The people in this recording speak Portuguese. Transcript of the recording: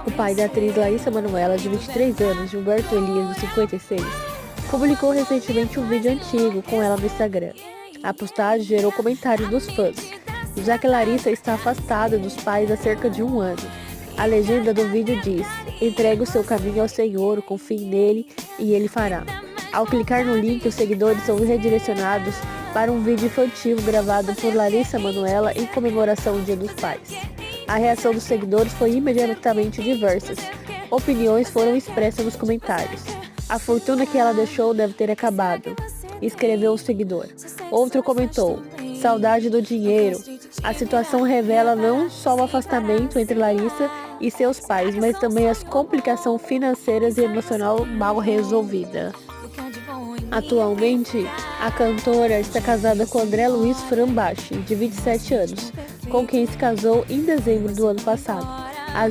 O pai da atriz Larissa Manoela, de 23 anos, Gilberto Elias, de 56, publicou recentemente um vídeo antigo com ela no Instagram. A postagem gerou comentários dos fãs, já que Larissa está afastada dos pais há cerca de 1 ano. A legenda do vídeo diz: "Entregue o seu caminho ao Senhor, confie nele e ele fará." Ao clicar no link, os seguidores são redirecionados para um vídeo infantil gravado por Larissa Manoela em comemoração ao Dia dos Pais. A reação dos seguidores foi imediatamente diversas. Opiniões foram expressas nos comentários. "A fortuna que ela deixou deve ter acabado", escreveu um seguidor. Outro comentou: "Saudade do dinheiro." A situação revela não só o afastamento entre Larissa e seus pais, mas também as complicações financeiras e emocional mal resolvida. Atualmente, a cantora está casada com André Luiz Frambachi, de 27 anos, com quem se casou em dezembro do ano passado. As